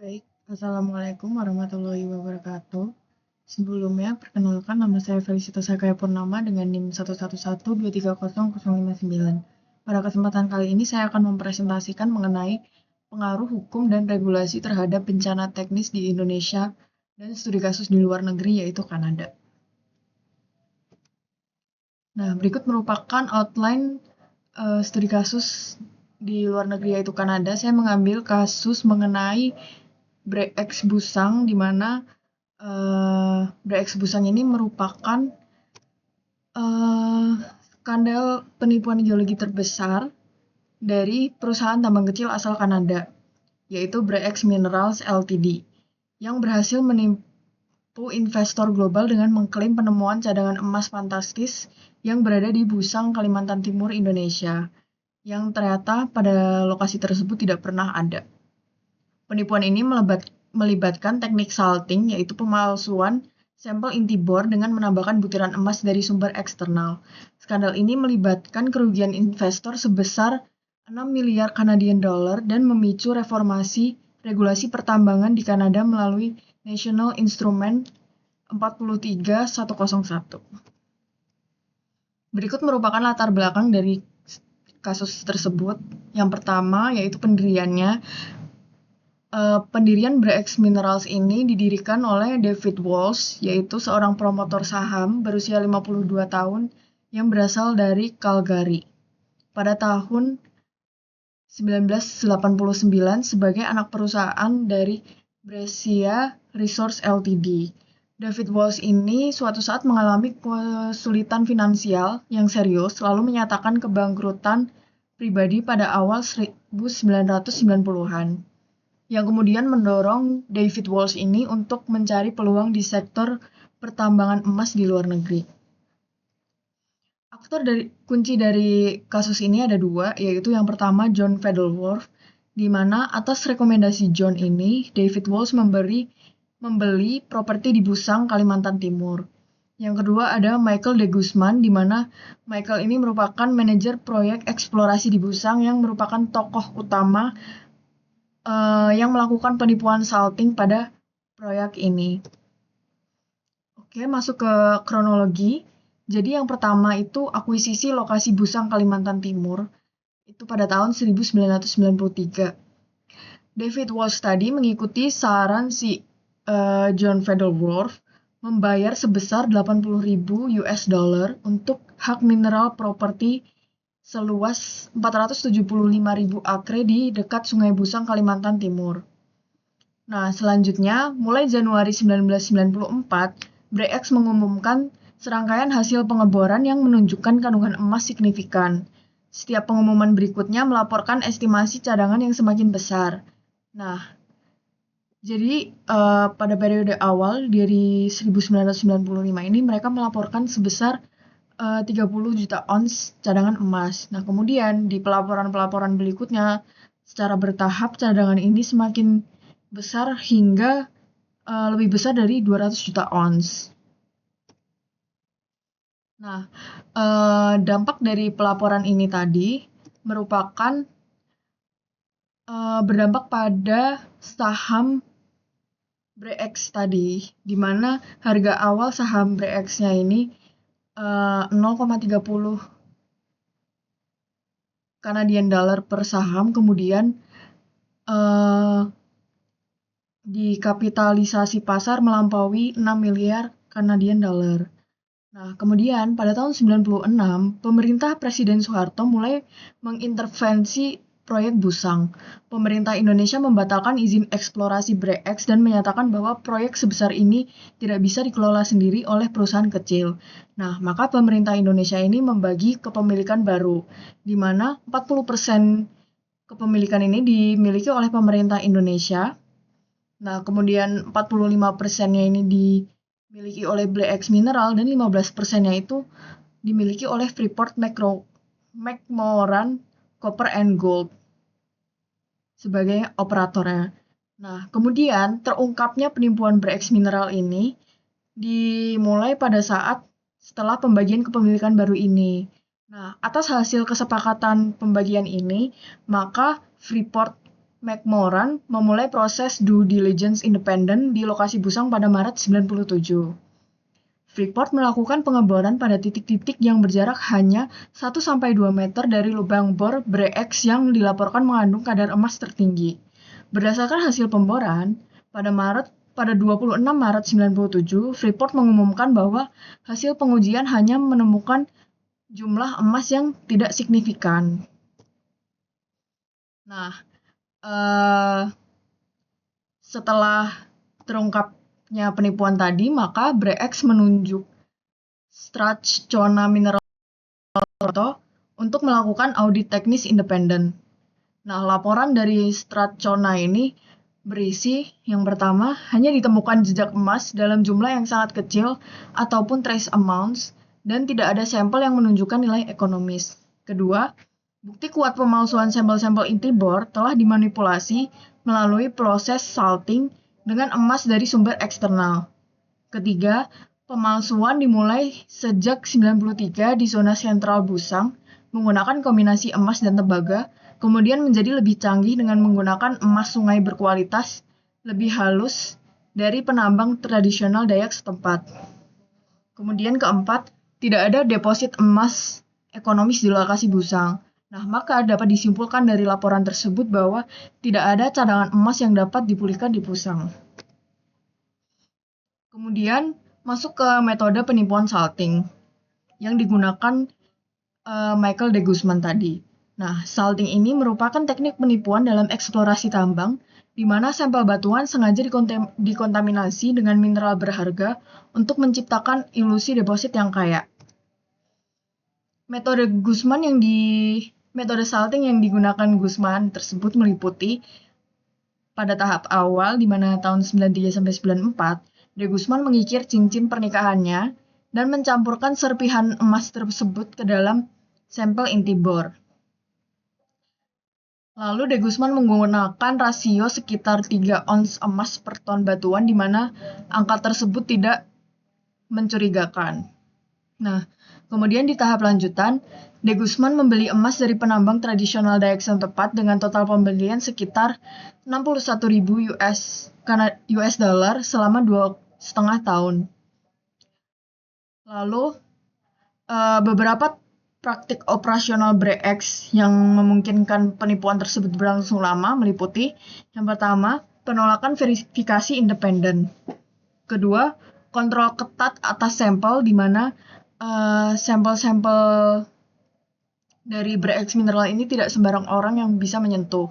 Baik, Assalamualaikum warahmatullahi wabarakatuh. Sebelumnya, perkenalkan nama saya Felicita Sakaya Purnama dengan NIM 111230059. Pada kesempatan kali ini saya akan mempresentasikan mengenai pengaruh hukum dan regulasi terhadap bencana teknis di Indonesia dan studi kasus di luar negeri yaitu Kanada. Nah, berikut merupakan outline studi kasus di luar negeri yaitu Kanada. Saya mengambil kasus mengenai BreX Busang di mana BreX Busang ini merupakan skandal penipuan geologi terbesar dari perusahaan tambang kecil asal Kanada, yaitu BreX Minerals Ltd, yang berhasil menipu investor global dengan mengklaim penemuan cadangan emas fantastis yang berada di Busang, Kalimantan Timur, Indonesia, yang ternyata pada lokasi tersebut tidak pernah ada. Penipuan ini melibatkan teknik salting, yaitu pemalsuan sampel inti bor dengan menambahkan butiran emas dari sumber eksternal. Skandal ini melibatkan kerugian investor sebesar 6 miliar Canadian dollar dan memicu reformasi regulasi pertambangan di Kanada melalui National Instrument 43101. Berikut merupakan latar belakang dari kasus tersebut. Yang pertama yaitu pendiriannya. Pendirian BreX Minerals ini didirikan oleh David Walsh, yaitu seorang promotor saham berusia 52 tahun yang berasal dari Calgary. Pada tahun 1989 sebagai anak perusahaan dari Brescia Resource Ltd. David Walsh ini suatu saat mengalami kesulitan finansial yang serius, lalu menyatakan kebangkrutan pribadi pada awal 1990-an. Yang kemudian mendorong David Walsh ini untuk mencari peluang di sektor pertambangan emas di luar negeri. Aktor kunci dari kasus ini ada dua, yaitu yang pertama John Fedorworth, di mana atas rekomendasi John ini, David Walsh membeli properti di Busang, Kalimantan Timur. Yang kedua ada Michael de Guzman, di mana Michael ini merupakan manajer proyek eksplorasi di Busang yang merupakan tokoh utama yang melakukan penipuan salting pada proyek ini. Oke, masuk ke kronologi. Jadi yang pertama itu akuisisi lokasi Busang, Kalimantan Timur. Itu pada tahun 1993. David Walsh tadi mengikuti saran si John Fedorworth membayar sebesar 80.000 US dollar untuk hak mineral properti seluas 475.000 akre di dekat Sungai Busang, Kalimantan Timur. Nah, selanjutnya, mulai Januari 1994, BreX mengumumkan serangkaian hasil pengeboran yang menunjukkan kandungan emas signifikan. Setiap pengumuman berikutnya melaporkan estimasi cadangan yang semakin besar. Nah, jadi pada periode awal dari 1995 ini mereka melaporkan sebesar 30 juta ons cadangan emas. Nah, kemudian di pelaporan-pelaporan berikutnya secara bertahap cadangan ini semakin besar hingga lebih besar dari 200 juta ons. Nah, dampak dari pelaporan ini tadi merupakan berdampak pada saham BreX tadi, di mana harga awal saham BreX-nya ini 0,30 Canadian dollar per saham, kemudian di kapitalisasi pasar melampaui 6 miliar Canadian dollar. Nah, kemudian pada tahun 96, pemerintah Presiden Soeharto mulai mengintervensi proyek Busang. Pemerintah Indonesia membatalkan izin eksplorasi BreX dan menyatakan bahwa proyek sebesar ini tidak bisa dikelola sendiri oleh perusahaan kecil. Nah, maka pemerintah Indonesia ini membagi kepemilikan baru, di mana 40% kepemilikan ini dimiliki oleh pemerintah Indonesia. Nah, kemudian 45%-nya ini dimiliki oleh BreX Mineral dan 15%-nya itu dimiliki oleh Freeport McMoran Copper and Gold sebagai operatornya. Nah, kemudian terungkapnya penipuan BreX Mineral ini dimulai pada saat setelah pembagian kepemilikan baru ini. Nah, atas hasil kesepakatan pembagian ini, maka Freeport McMoran memulai proses due diligence independen di lokasi Busang pada Maret 1997. Freeport melakukan pengeboran pada titik-titik yang berjarak hanya 1-2 meter dari lubang bor Bre-X yang dilaporkan mengandung kadar emas tertinggi. Berdasarkan hasil pemboran, pada 26 Maret 1997, Freeport mengumumkan bahwa hasil pengujian hanya menemukan jumlah emas yang tidak signifikan. Nah, setelah terungkapnya penipuan tadi, maka Bre-X menunjuk Strathcona Mineral untuk melakukan audit teknis independen. Nah, laporan dari Strathcona ini berisi yang pertama, hanya ditemukan jejak emas dalam jumlah yang sangat kecil ataupun trace amounts dan tidak ada sampel yang menunjukkan nilai ekonomis. Kedua, bukti kuat pemalsuan sampel-sampel inti bor telah dimanipulasi melalui proses salting dengan emas dari sumber eksternal. Ketiga, pemalsuan dimulai sejak 1993 di zona sentral Busang menggunakan kombinasi emas dan tembaga, kemudian menjadi lebih canggih dengan menggunakan emas sungai berkualitas lebih halus dari penambang tradisional Dayak setempat. Kemudian keempat, tidak ada deposit emas ekonomis di lokasi Busang. Nah, maka dapat disimpulkan dari laporan tersebut bahwa tidak ada cadangan emas yang dapat dipulihkan di Busang. Kemudian masuk ke metode penipuan salting yang digunakan Michael de Guzman tadi. Nah, salting ini merupakan teknik penipuan dalam eksplorasi tambang di mana sampel batuan sengaja dikontaminasi dengan mineral berharga untuk menciptakan ilusi deposit yang kaya. Metode salting yang digunakan Guzman tersebut meliputi pada tahap awal di mana tahun 93 sampai 94, de Guzman mengikir cincin pernikahannya dan mencampurkan serpihan emas tersebut ke dalam sampel inti bor. Lalu de Guzman menggunakan rasio sekitar 3 ons emas per ton batuan di mana angka tersebut tidak mencurigakan. Nah, kemudian di tahap lanjutan, de Guzman membeli emas dari penambang tradisional Dayak setempat dengan total pembelian sekitar 61.000 US dollar selama 2,5 tahun. Lalu, beberapa praktik operasional Bre-X yang memungkinkan penipuan tersebut berlangsung lama meliputi yang pertama, penolakan verifikasi independen. Kedua, kontrol ketat atas sampel di mana sampel-sampel dari Bre-X mineral ini tidak sembarang orang yang bisa menyentuh.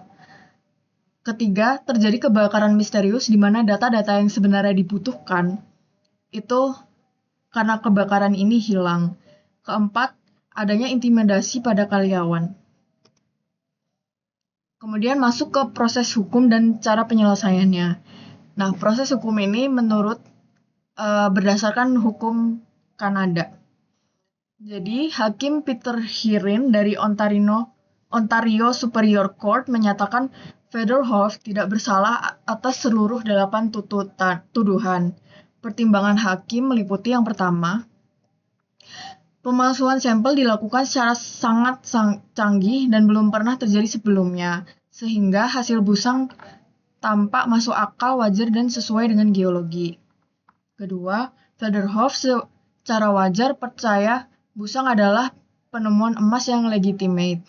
Ketiga, terjadi kebakaran misterius di mana data-data yang sebenarnya dibutuhkan itu karena kebakaran ini hilang. Keempat, adanya intimidasi pada karyawan. Kemudian masuk ke proses hukum dan cara penyelesaiannya. Nah, proses hukum ini menurut berdasarkan hukum Kanada. Jadi, Hakim Peter Heerin dari Ontario Superior Court menyatakan Federhoff tidak bersalah atas seluruh 8 tuduhan. Pertimbangan hakim meliputi yang pertama, pemalsuan sampel dilakukan secara sangat canggih dan belum pernah terjadi sebelumnya, sehingga hasil Busang tampak masuk akal, wajar, dan sesuai dengan geologi. Kedua, Federhoff secara wajar percaya Busang adalah penemuan emas yang legitimate.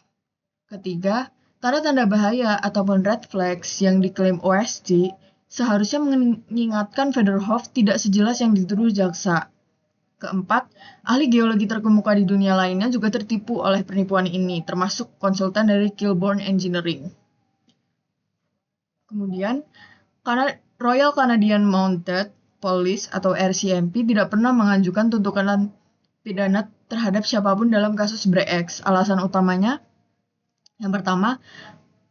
Ketiga, tanda-tanda bahaya ataupun red flags yang diklaim OSG seharusnya mengingatkan Federhoff tidak sejelas yang dituduh jaksa. Keempat, ahli geologi terkemuka di dunia lainnya juga tertipu oleh penipuan ini, termasuk konsultan dari Kilbourne Engineering. Kemudian, karena Royal Canadian Mounted Police atau RCMP tidak pernah mengajukan tuntutan pidana terhadap siapapun dalam kasus Bre-X. Alasan utamanya, yang pertama,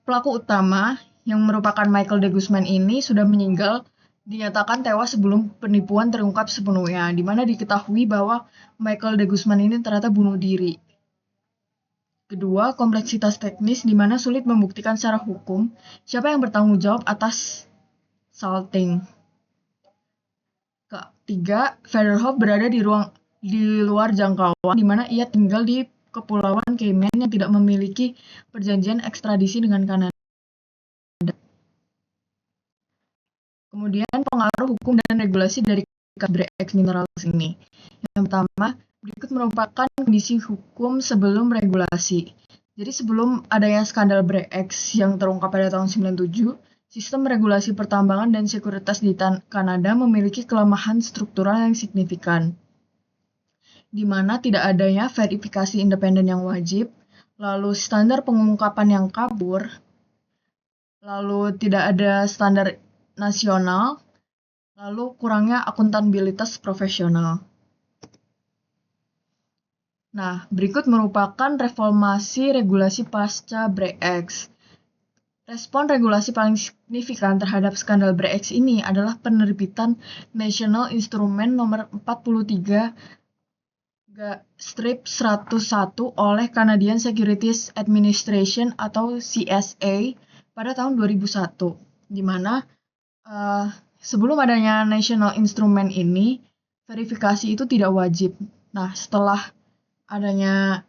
pelaku utama yang merupakan Michael de Guzman ini sudah meninggal, dinyatakan tewas sebelum penipuan terungkap sepenuhnya, di mana diketahui bahwa Michael de Guzman ini ternyata bunuh diri. Kedua, kompleksitas teknis di mana sulit membuktikan secara hukum siapa yang bertanggung jawab atas salting. Ketiga, Federhoff berada di luar jangkauan di mana ia tinggal di Kepulauan Cayman yang tidak memiliki perjanjian ekstradisi dengan Kanada. Kemudian pengaruh hukum dan regulasi dari Bre-X Minerals ini. Yang pertama, berikut merupakan kondisi hukum sebelum regulasi. Jadi sebelum adanya skandal Bre-X yang terungkap pada tahun 97, sistem regulasi pertambangan dan sekuritas di Kanada memiliki kelemahan struktural yang signifikan, di mana tidak adanya verifikasi independen yang wajib, lalu standar pengungkapan yang kabur, lalu tidak ada standar nasional, lalu kurangnya akuntabilitas profesional. Nah, berikut merupakan reformasi regulasi pasca Bre-X. Respon regulasi paling signifikan terhadap skandal Bre-X ini adalah penerbitan National Instrument nomor 43/101 oleh Canadian Securities Administration atau CSA pada tahun 2001, di mana sebelum adanya National Instrument ini, verifikasi itu tidak wajib. Nah, setelah adanya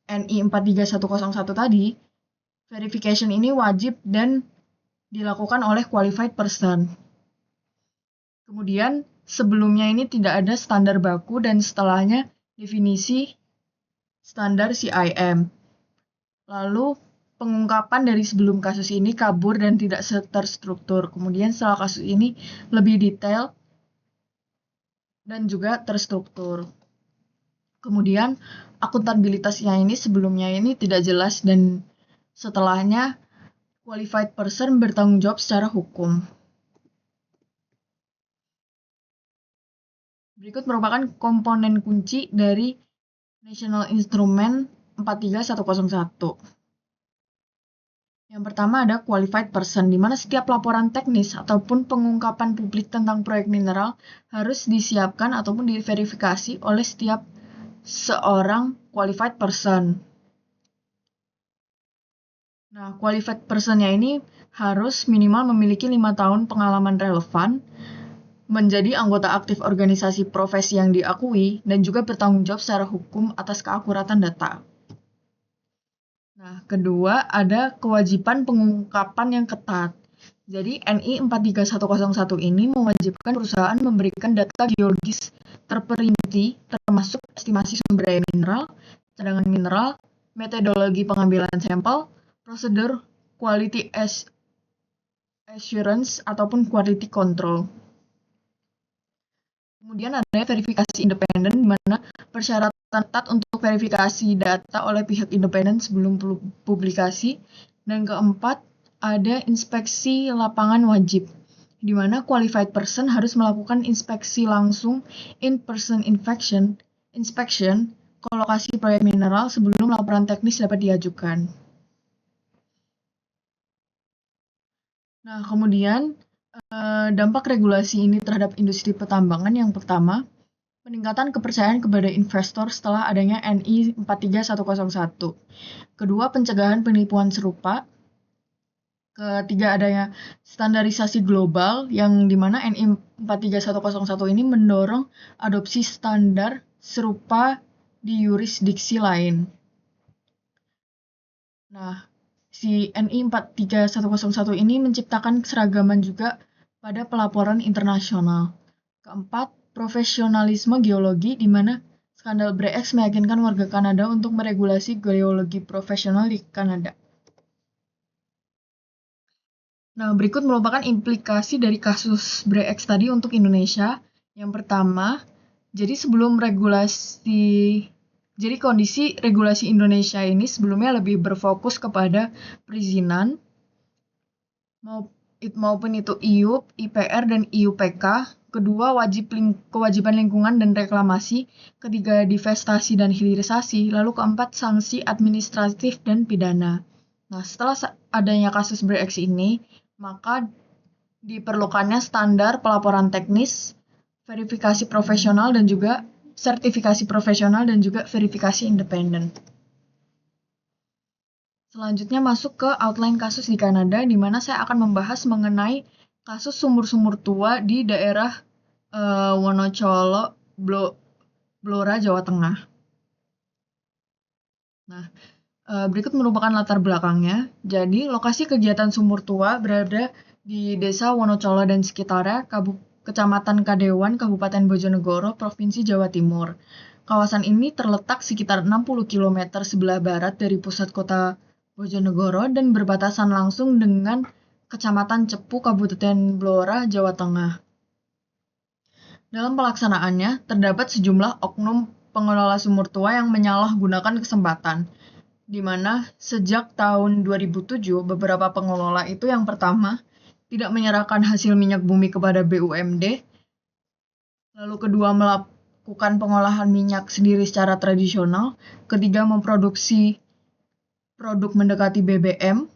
NI 43101 tadi, verification ini wajib dan dilakukan oleh qualified person. Kemudian, sebelumnya ini tidak ada standar baku dan setelahnya definisi standar CIM. Lalu, pengungkapan dari sebelum kasus ini kabur dan tidak terstruktur. Kemudian setelah kasus ini lebih detail dan juga terstruktur. Kemudian akuntabilitasnya ini sebelumnya ini tidak jelas dan setelahnya qualified person bertanggung jawab secara hukum. Berikut merupakan komponen kunci dari National Instrument 43101. Yang pertama ada qualified person, di mana setiap laporan teknis ataupun pengungkapan publik tentang proyek mineral harus disiapkan ataupun diverifikasi oleh setiap seorang qualified person. Nah, qualified person-nya ini harus minimal memiliki 5 tahun pengalaman relevan, menjadi anggota aktif organisasi profesi yang diakui, dan juga bertanggung jawab secara hukum atas keakuratan data. Nah, kedua ada kewajiban pengungkapan yang ketat. Jadi NI 43101 ini mewajibkan perusahaan memberikan data geologis terperinci termasuk estimasi sumber daya mineral, cadangan mineral, metodologi pengambilan sampel, prosedur quality assurance ataupun quality control. Kemudian ada verifikasi independen, di mana persyaratan ketat untuk verifikasi data oleh pihak independen sebelum publikasi. Dan keempat, ada inspeksi lapangan wajib, di mana qualified person harus melakukan inspeksi langsung in-person inspection ke lokasi proyek mineral sebelum laporan teknis dapat diajukan. Nah, kemudian dampak regulasi ini terhadap industri pertambangan yang pertama, peningkatan kepercayaan kepada investor setelah adanya NI 43101. Kedua, pencegahan penipuan serupa. Ketiga, adanya standarisasi global yang dimana NI 43101 ini mendorong adopsi standar serupa di yurisdiksi lain. Nah, si NI 43101 ini menciptakan keseragaman juga pada pelaporan internasional. Keempat, profesionalisme geologi, di mana skandal Bre-X meyakinkan warga Kanada untuk meregulasi geologi profesional di Kanada. Nah, berikut merupakan implikasi dari kasus Bre-X tadi untuk Indonesia. Yang pertama, jadi kondisi regulasi Indonesia ini sebelumnya lebih berfokus kepada perizinan, maupun itu IUP, IPR, dan IUPK. Kedua, kewajiban lingkungan dan reklamasi. Ketiga, divestasi dan hilirisasi. Lalu keempat, sanksi administratif dan pidana. Nah, setelah adanya kasus Bre-X ini, maka diperlukannya standar pelaporan teknis, verifikasi profesional, dan juga sertifikasi profesional dan juga verifikasi independen. Selanjutnya masuk ke outline kasus di Kanada, di mana saya akan membahas mengenai kasus sumur-sumur tua di daerah Wonocolo, Blora, Jawa Tengah. Nah, berikut merupakan latar belakangnya. Jadi, lokasi kegiatan sumur tua berada di Desa Wonocolo dan sekitarnya, Kecamatan Kadewan, Kabupaten Bojonegoro, Provinsi Jawa Timur. Kawasan ini terletak sekitar 60 km sebelah barat dari pusat kota Bojonegoro dan berbatasan langsung dengan Kecamatan Cepu, Kabupaten Blora, Jawa Tengah. Dalam pelaksanaannya, terdapat sejumlah oknum pengelola sumur tua yang menyalahgunakan kesempatan, di mana sejak tahun 2007 beberapa pengelola itu yang pertama tidak menyerahkan hasil minyak bumi kepada BUMD, lalu kedua melakukan pengolahan minyak sendiri secara tradisional, ketiga memproduksi produk mendekati BBM,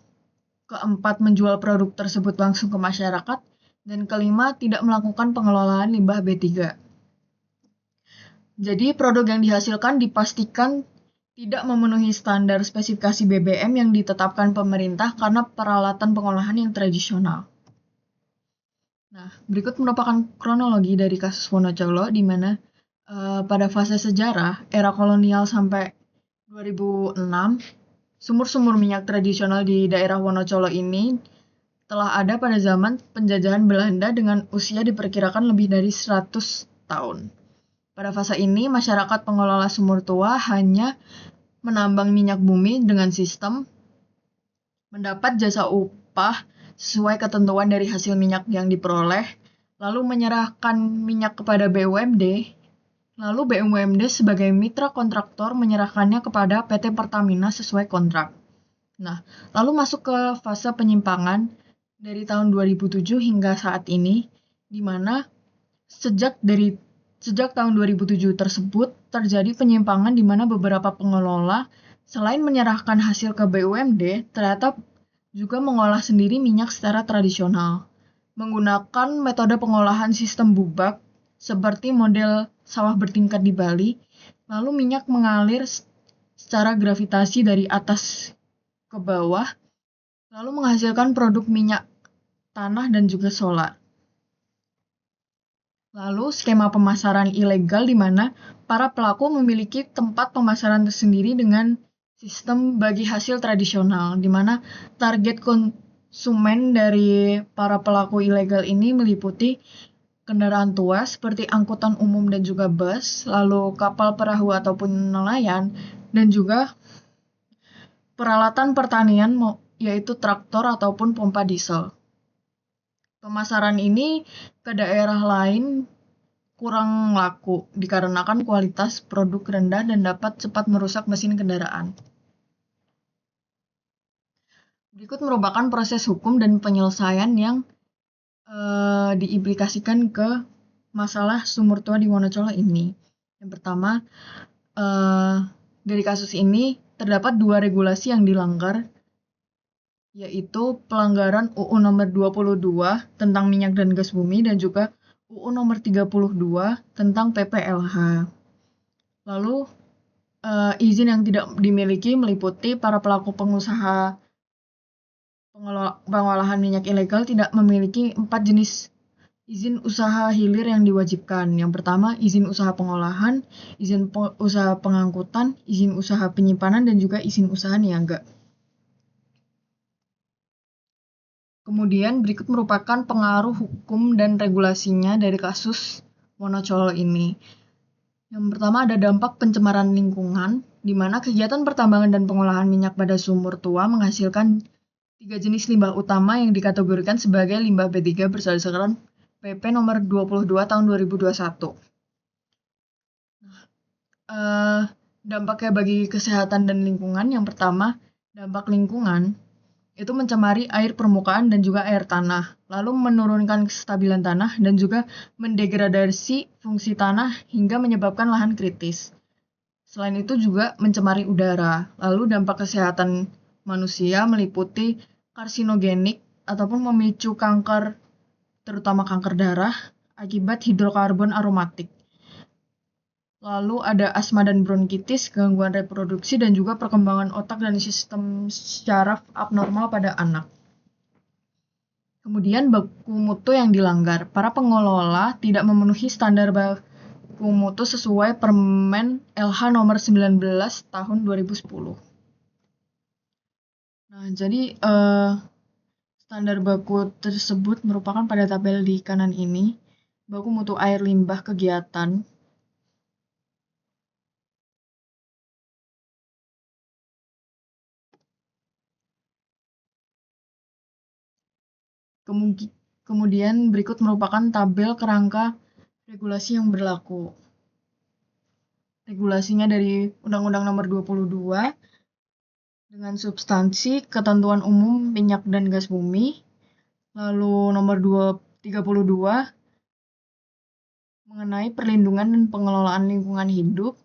keempat menjual produk tersebut langsung ke masyarakat, dan kelima tidak melakukan pengelolaan limbah B3. Jadi produk yang dihasilkan dipastikan tidak memenuhi standar spesifikasi BBM yang ditetapkan pemerintah karena peralatan pengolahan yang tradisional. Nah, berikut merupakan kronologi dari kasus Wonocolo di mana pada fase sejarah era kolonial sampai 2006, sumur-sumur minyak tradisional di daerah Wonocolo ini telah ada pada zaman penjajahan Belanda dengan usia diperkirakan lebih dari 100 tahun. Pada fase ini, masyarakat pengelola sumur tua hanya menambang minyak bumi dengan sistem mendapat jasa upah sesuai ketentuan dari hasil minyak yang diperoleh, lalu menyerahkan minyak kepada BUMD, lalu BUMD sebagai mitra kontraktor menyerahkannya kepada PT Pertamina sesuai kontrak. Nah, lalu masuk ke fase penyimpangan dari tahun 2007 hingga saat ini, di mana sejak tahun 2007 tersebut terjadi penyimpangan di mana beberapa pengelola selain menyerahkan hasil ke BUMD, ternyata juga mengolah sendiri minyak secara tradisional, menggunakan metode pengolahan sistem bubak seperti model sawah bertingkat di Bali, lalu minyak mengalir secara gravitasi dari atas ke bawah, lalu menghasilkan produk minyak tanah dan juga solar. Lalu skema pemasaran ilegal di mana para pelaku memiliki tempat pemasaran tersendiri dengan sistem bagi hasil tradisional, di mana target konsumen dari para pelaku ilegal ini meliputi kendaraan tua seperti angkutan umum dan juga bus, lalu kapal perahu ataupun nelayan, dan juga peralatan pertanian yaitu traktor ataupun pompa diesel. Pemasaran ini ke daerah lain kurang laku dikarenakan kualitas produk rendah dan dapat cepat merusak mesin kendaraan. Berikut merupakan proses hukum dan penyelesaian yang diimplikasikan ke masalah sumur tua di Wonocolo ini. Yang pertama, dari kasus ini terdapat 2 regulasi yang dilanggar, yaitu pelanggaran UU nomor 22 tentang minyak dan gas bumi dan juga UU nomor 32 tentang PPLH. Lalu izin yang tidak dimiliki meliputi para pelaku pengusaha pengolahan minyak ilegal tidak memiliki 4 jenis izin usaha hilir yang diwajibkan. Yang pertama, izin usaha pengolahan, izin usaha pengangkutan, izin usaha penyimpanan, dan juga izin usaha niaga. Kemudian berikut merupakan pengaruh hukum dan regulasinya dari kasus Wonocolo ini. Yang pertama ada dampak pencemaran lingkungan, di mana kegiatan pertambangan dan pengolahan minyak pada sumur tua menghasilkan 3 jenis limbah utama yang dikategorikan sebagai limbah B3 berdasarkan PP nomor 22 tahun 2021. Dampaknya bagi kesehatan dan lingkungan, yang pertama, dampak lingkungan itu mencemari air permukaan dan juga air tanah, lalu menurunkan kestabilan tanah dan juga mendegradasi fungsi tanah hingga menyebabkan lahan kritis. Selain itu juga mencemari udara. Lalu dampak kesehatan manusia meliputi karsinogenik ataupun memicu kanker, terutama kanker darah, akibat hidrokarbon aromatik. Lalu ada asma dan bronkitis, gangguan reproduksi, dan juga perkembangan otak dan sistem syaraf abnormal pada anak. Kemudian baku mutu yang dilanggar. Para pengelola tidak memenuhi standar baku mutu sesuai Permen LH nomor 19 tahun 2010. Nah, jadi Standar baku tersebut merupakan pada tabel di kanan ini. Baku mutu air limbah kegiatan. Kemudian berikut merupakan tabel kerangka regulasi yang berlaku. Regulasinya dari Undang-Undang Nomor 22 dengan substansi ketentuan umum minyak dan gas bumi. Lalu nomor 32 mengenai perlindungan dan pengelolaan lingkungan hidup.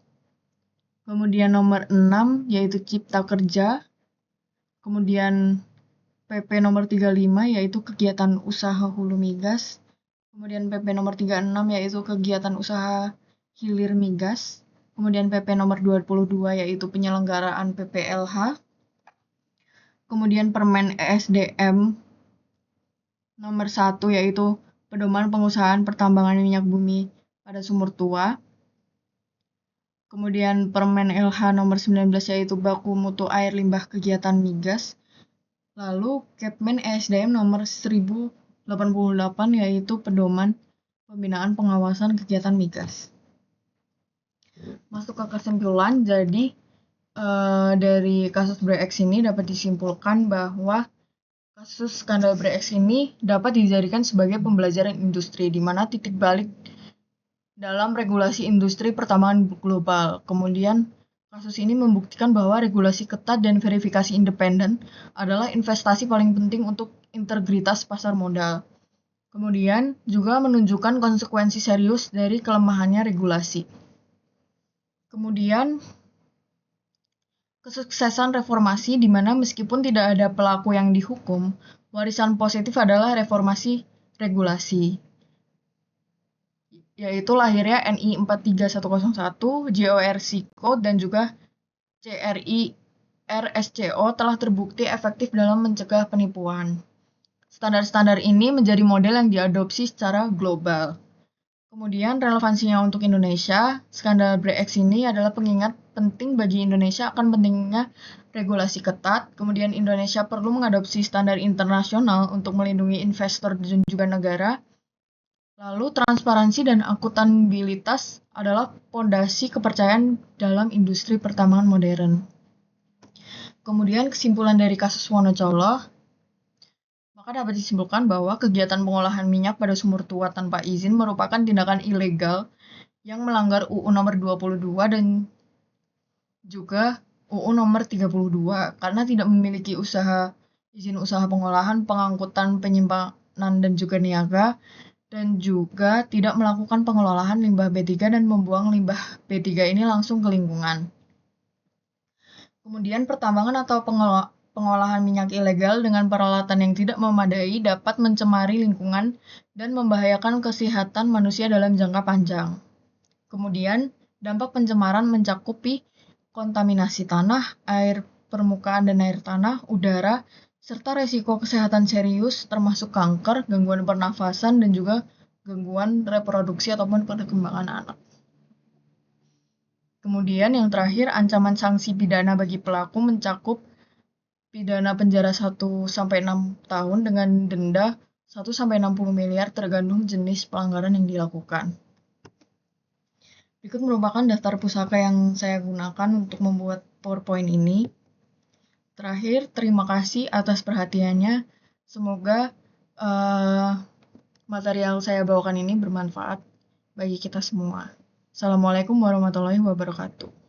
Kemudian nomor 6 yaitu Cipta Kerja. Kemudian PP nomor 35 yaitu kegiatan usaha hulu migas. Kemudian PP nomor 36 yaitu kegiatan usaha hilir migas. Kemudian PP nomor 22 yaitu penyelenggaraan PPLH. Kemudian Permen ESDM nomor 1 yaitu pedoman pengusahaan pertambangan minyak bumi pada sumur tua. Kemudian Permen LH nomor 19 yaitu baku mutu air limbah kegiatan migas. Lalu Kepmen ESDM nomor 1088 yaitu pedoman pembinaan pengawasan kegiatan migas. Masuk ke kesimpulan, jadi dari kasus BreX ini dapat disimpulkan bahwa kasus skandal BreX ini dapat dijadikan sebagai pembelajaran industri, di mana titik balik dalam regulasi industri pertambangan global. Kemudian kasus ini membuktikan bahwa regulasi ketat dan verifikasi independen adalah investasi paling penting untuk integritas pasar modal. Kemudian juga menunjukkan konsekuensi serius dari kelemahannya regulasi. Kemudian kesuksesan reformasi di mana meskipun tidak ada pelaku yang dihukum, warisan positif adalah reformasi regulasi, yaitu lahirnya NI 43101, JORC Code, dan juga CRI RSCO telah terbukti efektif dalam mencegah penipuan. Standar-standar ini menjadi model yang diadopsi secara global. Kemudian relevansinya untuk Indonesia, skandal BreX ini adalah pengingat penting bagi Indonesia akan pentingnya regulasi ketat. Kemudian Indonesia perlu mengadopsi standar internasional untuk melindungi investor dan juga negara. Lalu transparansi dan akuntabilitas adalah pondasi kepercayaan dalam industri pertambangan modern. Kemudian kesimpulan dari kasus Wonocolo, maka dapat disimpulkan bahwa kegiatan pengolahan minyak pada sumur tua tanpa izin merupakan tindakan ilegal yang melanggar UU nomor 22 dan juga UU nomor 32 karena tidak memiliki izin usaha pengolahan, pengangkutan, penyimpanan dan juga niaga, dan juga tidak melakukan pengelolaan limbah B3 dan membuang limbah B3 ini langsung ke lingkungan. Kemudian pertambangan atau pengolahan minyak ilegal dengan peralatan yang tidak memadai dapat mencemari lingkungan dan membahayakan kesehatan manusia dalam jangka panjang. Kemudian dampak pencemaran mencakupi kontaminasi tanah, air permukaan dan air tanah, udara, serta resiko kesehatan serius termasuk kanker, gangguan pernafasan, dan juga gangguan reproduksi ataupun perkembangan anak. Kemudian yang terakhir, ancaman sanksi pidana bagi pelaku mencakup pidana penjara 1-6 tahun dengan denda 1-60 miliar tergantung jenis pelanggaran yang dilakukan. Berikut merupakan daftar pusaka yang saya gunakan untuk membuat PowerPoint ini. Terakhir, terima kasih atas perhatiannya. Semoga material saya bawakan ini bermanfaat bagi kita semua. Assalamualaikum warahmatullahi wabarakatuh.